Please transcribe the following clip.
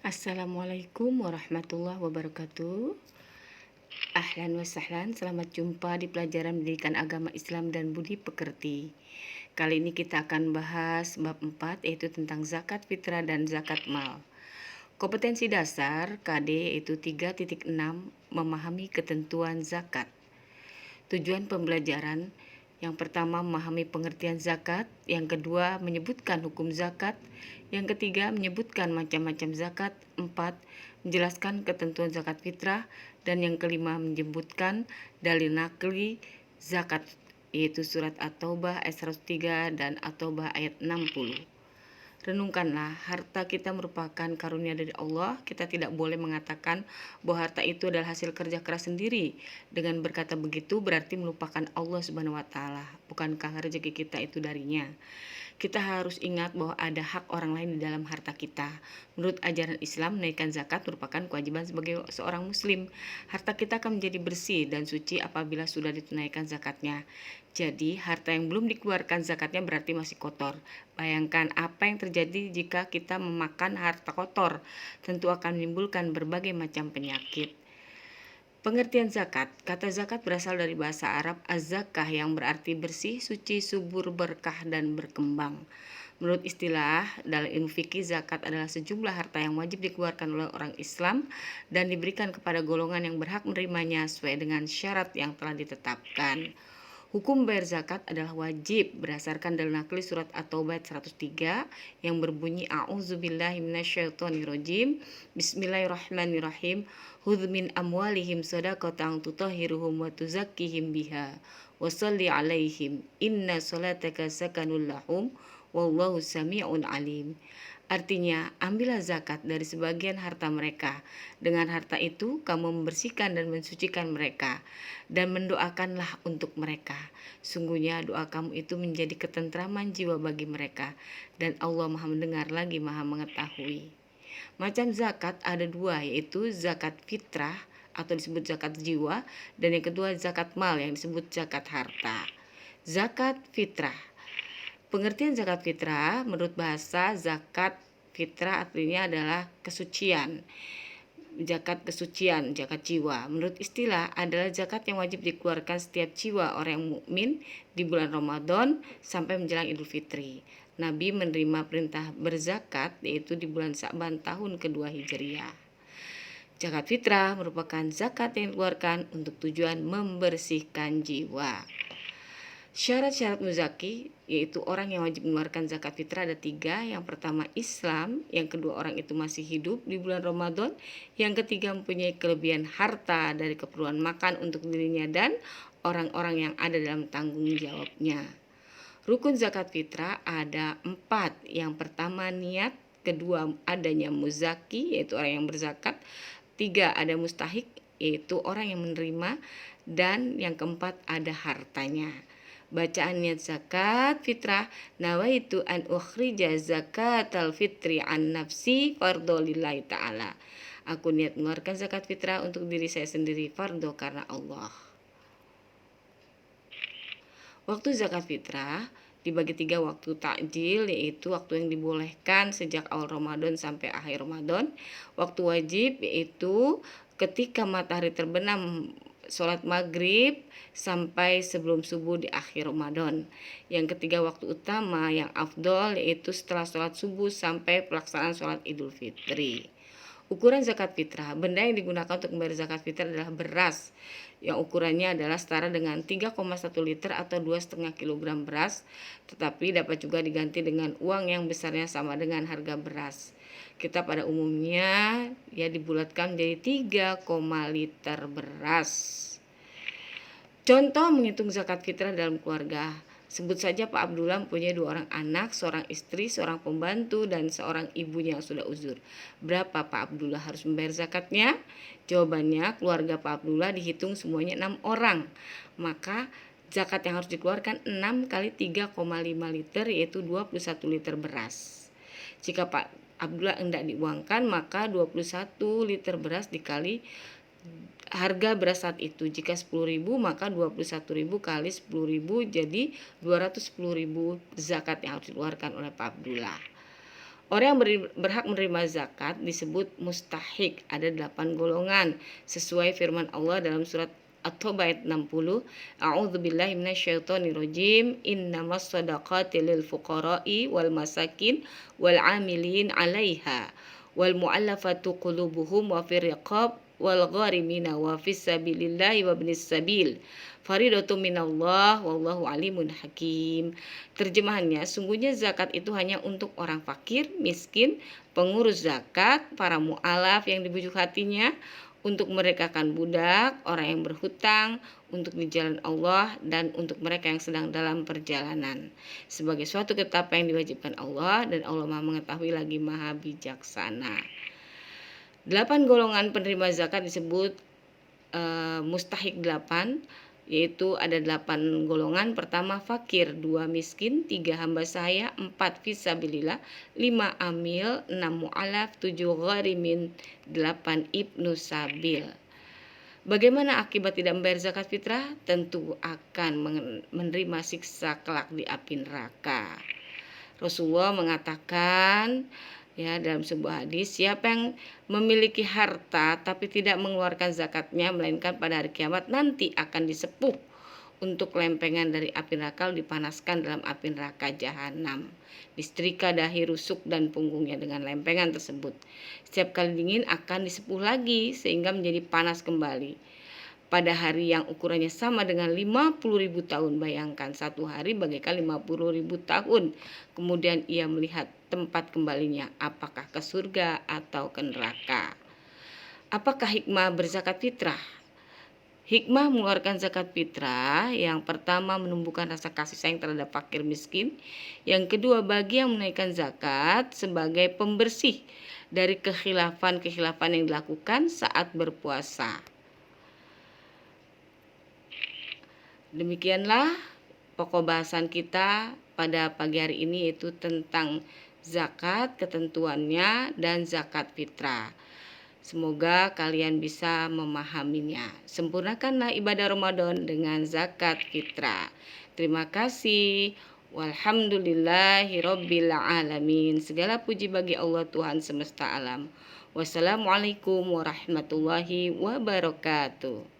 Assalamualaikum warahmatullahi wabarakatuh. Ahlan wa sahlan, selamat jumpa di pelajaran pendidikan agama Islam dan budi pekerti. Kali ini kita akan bahas bab 4, yaitu tentang zakat fitrah dan zakat mal. Kompetensi dasar KD yaitu 3.6, memahami ketentuan zakat. Tujuan pembelajaran: yang pertama, memahami pengertian zakat. Yang kedua, menyebutkan hukum zakat. Yang ketiga, menyebutkan macam-macam zakat. 4, menjelaskan ketentuan zakat fitrah. Dan yang kelima, menyebutkan dalil nakli zakat, yaitu surat At-Taubah ayat 103 dan At-Taubah ayat 60. Renungkanlah, harta kita merupakan karunia dari Allah. Kita tidak boleh mengatakan bahwa harta itu adalah hasil kerja keras sendiri. Dengan berkata begitu berarti melupakan Allah Subhanahu wa taala. Bukankah rezeki kita itu darinya? Kita harus ingat bahwa ada hak orang lain di dalam harta kita. Menurut ajaran Islam, menunaikan zakat merupakan kewajiban sebagai seorang muslim. Harta kita akan menjadi bersih dan suci apabila sudah ditunaikan zakatnya. Jadi, harta yang belum dikeluarkan zakatnya berarti masih kotor. Bayangkan apa yang terjadi jika kita memakan harta kotor. Tentu akan menimbulkan berbagai macam penyakit. Pengertian zakat. Kata zakat berasal dari bahasa Arab az-zakah yang berarti bersih, suci, subur, berkah, dan berkembang. Menurut istilah dalam ilmu fikih, zakat adalah sejumlah harta yang wajib dikeluarkan oleh orang Islam dan diberikan kepada golongan yang berhak menerimanya sesuai dengan syarat yang telah ditetapkan. Hukum bayar zakat adalah wajib berdasarkan dalil nakli surat At-Taubah 103 yang berbunyi A'udzubillahi minasyaitonirrajim. Bismillahirrahmanirrahim. Hudz min amwalihim shadaqatan tutahhiruhum wa tuzakkihim biha wa shalli 'alaihim inna sholataka sakanul lahum wallahu sami'un alim. Artinya, ambillah zakat dari sebagian harta mereka. Dengan harta itu, kamu membersihkan dan mensucikan mereka, dan mendoakanlah untuk mereka. Sungguhnya doa kamu itu menjadi ketentraman jiwa bagi mereka, dan Allah Maha mendengar lagi Maha mengetahui. Macam zakat ada dua, yaitu zakat fitrah atau disebut zakat jiwa, dan yang kedua zakat mal yang disebut zakat harta. Zakat fitrah. Pengertian zakat fitrah menurut bahasa zakat fitrah artinya adalah kesucian. Zakat kesucian, zakat jiwa. Menurut istilah adalah zakat yang wajib dikeluarkan setiap jiwa orang yang mukmin di bulan Ramadan sampai menjelang Idul Fitri. Nabi menerima perintah berzakat yaitu di bulan Sa'ban tahun kedua Hijriah. Zakat fitrah merupakan zakat yang dikeluarkan untuk tujuan membersihkan jiwa. Syarat-syarat muzaki, yaitu orang yang wajib mengeluarkan zakat fitrah ada 3. Yang pertama Islam, yang kedua orang itu masih hidup di bulan Ramadan, yang ketiga mempunyai kelebihan harta dari keperluan makan untuk dirinya dan orang-orang yang ada dalam tanggung jawabnya. Rukun zakat fitrah ada 4. Yang pertama niat, kedua adanya muzaki, yaitu orang yang berzakat, 3 ada mustahik, yaitu orang yang menerima, dan yang keempat ada hartanya. Bacaan niat zakat fitrah: nawaitu an ukhrija zakatal fitri an nafsi fardhu lillahi ta'ala. Aku niat mengeluarkan zakat fitrah untuk diri saya sendiri, fardhu karena Allah. Waktu zakat fitrah dibagi 3 waktu takjil, yaitu waktu yang dibolehkan sejak awal Ramadan sampai akhir Ramadan. Waktu wajib yaitu ketika matahari terbenam sholat maghrib sampai sebelum subuh di akhir Ramadan. Yang ketiga waktu utama yang afdol yaitu setelah sholat subuh sampai pelaksanaan sholat Idul Fitri. Ukuran zakat fitrah. Benda yang digunakan untuk membayar zakat fitrah adalah beras yang ukurannya adalah setara dengan 3,1 liter atau 2,5 kg beras, tetapi dapat juga diganti dengan uang yang besarnya sama dengan harga beras. Kita pada umumnya ya dibulatkan menjadi 3, liter beras. Contoh menghitung zakat fitrah dalam keluarga. Sebut saja Pak Abdullah mempunyai 2 orang anak, seorang istri, seorang pembantu, dan seorang ibunya yang sudah uzur. Berapa Pak Abdullah harus membayar zakatnya? Jawabannya, keluarga Pak Abdullah dihitung semuanya 6 orang. Maka zakat yang harus dikeluarkan 6 kali 3,5 liter yaitu 21 liter beras. Jika Pak Abdullah hendak diuangkan maka 21 liter beras dikali harga beras saat itu. Jika 10.000 maka 21.000 kali 10.000 jadi 210.000 zakat yang harus dikeluarkan oleh Pak Abdullah. Orang yang berhak menerima zakat disebut mustahik. Ada 8 golongan sesuai firman Allah dalam surat At-Taubah ayat 60. A'udzubillahi minasyaitonirrajim. Innamas shadaqati lil fuqara'i wal masakin wal 'amilin 'alaiha wal mu'allafatu qulubuhum wa fir riqab wal gharimina wa fis sabilillahi wa ibnis sabil. Faridatun minallah wallahu alimun hakim. Terjemahannya, sungguhnya zakat itu hanya untuk orang fakir, miskin, pengurus zakat, para mu'alaf yang dibujuk hatinya, untuk merekakan budak, orang yang berhutang, untuk di jalan Allah, dan untuk mereka yang sedang dalam perjalanan. Sebagai suatu ketetapan yang diwajibkan Allah, dan Allah Maha mengetahui lagi Maha bijaksana. 8 golongan penerima zakat disebut mustahik 8, yaitu ada 8 golongan. Pertama fakir, 2 miskin, 3 hamba sahaya, 4 fisabilillah, 5 amil, 6 mu'alaf, 7 gharimin, 8 ibnu sabil. Bagaimana akibat tidak membayar zakat fitrah? Tentu akan menerima siksa kelak di api neraka. Rasulullah mengatakan dalam sebuah hadis, siapa yang memiliki harta tapi tidak mengeluarkan zakatnya melainkan pada hari kiamat nanti akan disepuh untuk lempengan dari api neraka, dipanaskan dalam api neraka jahanam, disetrika dahi, rusuk dan punggungnya dengan lempengan tersebut. Setiap kali dingin akan disepuh lagi sehingga menjadi panas kembali pada hari yang ukurannya sama dengan 50.000 tahun. Bayangkan satu hari bagaikan 50.000 tahun. Kemudian ia melihat tempat kembalinya, apakah ke surga atau ke neraka. Apakah hikmah berzakat fitrah? Hikmah mengeluarkan zakat fitrah, yang pertama menumbuhkan rasa kasih sayang terhadap fakir miskin. Yang kedua, bagi yang menaikkan zakat sebagai pembersih dari kekhilafan-kekhilafan yang dilakukan saat berpuasa. Demikianlah pokok bahasan kita pada pagi hari ini, yaitu tentang zakat, ketentuannya, dan zakat fitrah. Semoga kalian bisa memahaminya. Sempurnakanlah ibadah Ramadan dengan zakat fitrah. Terima kasih. Walhamdulillahirabbil alamin. Segala puji bagi Allah Tuhan semesta alam. Wassalamualaikum warahmatullahi wabarakatuh.